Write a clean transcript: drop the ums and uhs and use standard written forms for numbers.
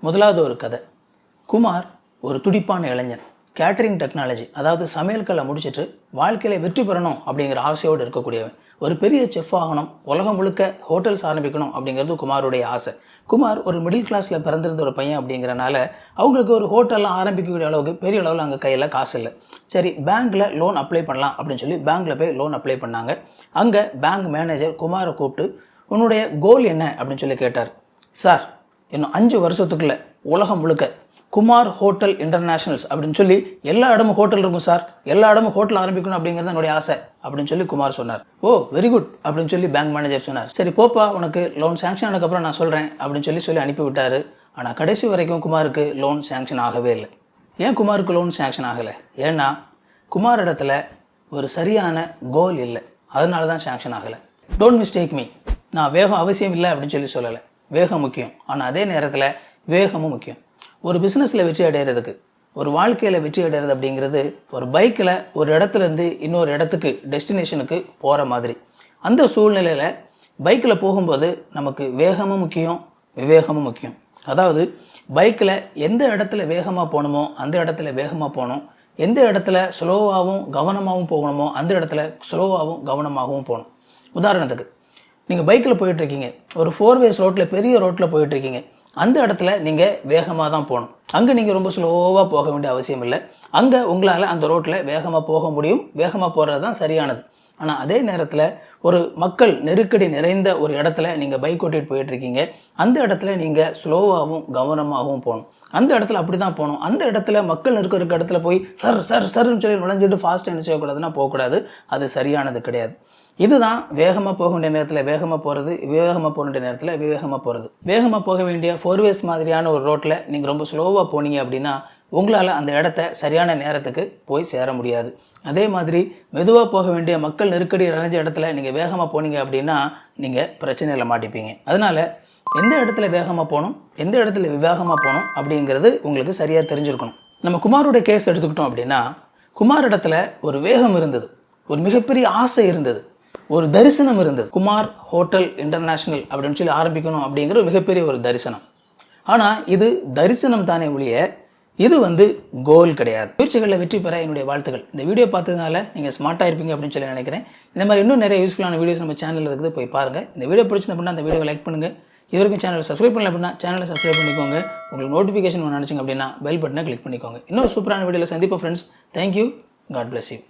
முதலாவது ஒரு கதை. குமார் ஒரு துடிப்பான இளைஞர். கேட்டரிங் டெக்னாலஜி, அதாவது சமையல்களை முடிச்சுட்டு வாழ்க்கையில் வெற்றி பெறணும் அப்படிங்கிற ஆசையோடு இருக்கக்கூடியவன். ஒரு பெரிய செஃப் ஆகணும், உலகம் முழுக்க ஹோட்டல்ஸ் ஆரம்பிக்கணும் அப்படிங்கிறது குமாருடைய ஆசை. குமார் ஒரு மிடில் கிளாஸில் பிறந்திருந்த ஒரு பையன் அப்படிங்கிறனால அவங்களுக்கு ஒரு ஹோட்டல்லாம் ஆரம்பிக்கக்கூடிய அளவுக்கு பெரிய அளவில் அங்கே கையில் காசு இல்லை. சரி, பேங்க்கில் லோன் அப்ளை பண்ணலாம் அப்படின்னு சொல்லி பேங்க்கில் போய் லோன் அப்ளை பண்ணாங்க. அங்கே பேங்க் மேனேஜர் குமாரை கூப்பிட்டு உன்னுடைய கோல் என்ன அப்படின்னு சொல்லி கேட்டார். சார், இன்னும் 5 வருஷத்துக்குள்ள உலகம் முழுக்க குமார் ஹோட்டல் இன்டர்நேஷனல்ஸ் அப்படின்னு சொல்லி எல்லா இடமும் ஹோட்டல் இருக்கும் சார், எல்லா இடமும் ஹோட்டல் ஆரம்பிக்கணும் அப்படிங்கிறது என்னுடைய ஆசை அப்படின்னு சொல்லி குமார் சொன்னார். ஓ, வெரி குட் அப்படின்னு சொல்லி பேங்க் மேனேஜர் சொன்னார். சரி போப்பா, உனக்கு லோன் சேங்ஷன் ஆனதுக்கப்புறம் நான் சொல்கிறேன் அப்படின்னு சொல்லி அனுப்பி விட்டார். ஆனால் கடைசி வரைக்கும் குமாருக்கு லோன் சேங்ஷன் ஆகவே இல்லை. ஏன் குமாருக்கு லோன் சேங்ஷன் ஆகலை? ஏன்னா குமார் இடத்துல ஒரு சரியான கோல் இல்லை, அதனால தான் சேங்ஷன் ஆகலை. டோன்ட் மிஸ்டேக் மீ, நான் வேகம் அவசியம் இல்லை அப்படின்னு சொல்லலை. வேகம் முக்கியம், ஆனால் அதே நேரத்தில் வேகமும் முக்கியம். ஒரு பிஸ்னஸில் வெற்றி அடைகிறதுக்கு, ஒரு வாழ்க்கையில் வெற்றி அடைகிறது அப்படிங்கிறது ஒரு பைக்கில் ஒரு இடத்துலேருந்து இன்னொரு இடத்துக்கு டெஸ்டினேஷனுக்கு போகிற மாதிரி. அந்த சூழ்நிலையில் பைக்கில் போகும்போது நமக்கு வேகமும் முக்கியம், விவேகமும் முக்கியம். அதாவது பைக்கில் எந்த இடத்துல வேகமாக போகணுமோ அந்த இடத்துல வேகமாக போகணும், எந்த இடத்துல ஸ்லோவாகவும் கவனமாகவும் போகணுமோ அந்த இடத்துல ஸ்லோவாகவும் கவனமாகவும் போகணும். உதாரணத்துக்கு, நீங்கள் பைக்கில் போயிட்டுருக்கீங்க, ஒரு 4 ways ரோட்டில், பெரிய ரோட்டில் போயிட்டுருக்கீங்க. அந்த இடத்துல நீங்கள் வேகமாக தான் போகணும். அங்கே நீங்கள் ரொம்ப ஸ்லோவாக போக வேண்டிய அவசியம் இல்லை. அங்கே உங்களால் அந்த ரோட்டில் வேகமாக போக முடியும், வேகமாக போகிறது தான் சரியானது. ஆனால் அதே நேரத்தில் ஒரு மக்கள் நெருக்கடி நிறைந்த ஒரு இடத்துல நீங்கள் பைக் ஓட்டிகிட்டு போயிட்டுருக்கீங்க. அந்த இடத்துல நீங்கள் ஸ்லோவாகவும் கவனமாகவும் போகணும். அந்த இடத்துல அப்படி தான் போகணும். அந்த இடத்துல மக்கள் இருக்கிற இடத்துல போய் சர்ன்னு சொல்லி நுழைஞ்சிட்டு ஃபாஸ்ட்டாக என்ன செய்யக்கூடாதுன்னா போகக்கூடாது. அது சரியானது கிடையாது. இதுதான் வேகமாக போக வேண்டிய நேரத்தில் வேகமாக போகிறது, விவேகமாக போக வேண்டிய நேரத்தில் விவேகமாக போகிறது. வேகமாக போக வேண்டிய 4 ways மாதிரியான ஒரு ரோட்டில் நீங்கள் ரொம்ப ஸ்லோவாக போனீங்க அப்படின்னா உங்களால் அந்த இடத்த சரியான நேரத்துக்கு போய் சேர முடியாது. அதே மாதிரி மெதுவாக போக வேண்டிய மக்கள் நெருக்கடி நிறைஞ்ச இடத்துல நீங்கள் வேகமாக போனீங்க அப்படின்னா நீங்கள் பிரச்சனையில் மாட்டிப்பீங்க. அதனால் எந்த இடத்துல வேகமாக போகணும், எந்த இடத்துல விவேகமாக போகணும் அப்படிங்கிறது உங்களுக்கு சரியாக தெரிஞ்சிருக்கணும். நம்ம குமாரோட கேஸ் எடுத்துக்கிட்டோம் அப்படின்னா, குமார் இடத்துல ஒரு வேகம் இருந்தது, ஒரு மிகப்பெரிய ஆசை இருந்தது, ஒரு தரிசனம் இருந்தது. குமார் ஹோட்டல் இன்டர்நேஷ்னல் அப்படின்னு சொல்லி ஆரம்பிக்கணும் அப்படிங்கிற மிகப்பெரிய ஒரு தரிசனம். ஆனால் இது தரிசனம் தானே ஒழிய இது கோல் கிடையாது. முயற்சிகளில் வெற்றி பெற என்னுடைய வாழ்த்துக்கள். இந்த வீடியோ பார்த்ததுனால நீங்கள் ஸ்மார்ட்டாக இருப்பீங்க அப்படின்னு சொல்லி நினைக்கிறேன். இந்த மாதிரி இன்னும் நிறைய யூஸ்ஃபுல்லான வீடியோஸ் நம்ம சேனலில் இருக்குது, போய் பாருங்கள். இந்த வீடியோ பிடிச்சிருந்த அப்படின்னா அந்த வீடியோவை லைக் பண்ணுங்கள். இது வரைக்கும் சேனலை சப்ஸ்கிரைப் பண்ணல அப்படின்னா சேனலை சப்ஸ்கிரைப் பண்ணிக்கோங்க. உங்களுக்கு நோட்டிஃபிகேஷன் நினச்சிங்க அப்படின்னா பெல் பட்டனை கிளிக் பண்ணிக்கோங்க. இன்னொரு சூப்பரான வீடியோவில் சந்திப்போம் friends. Thank you. God bless you.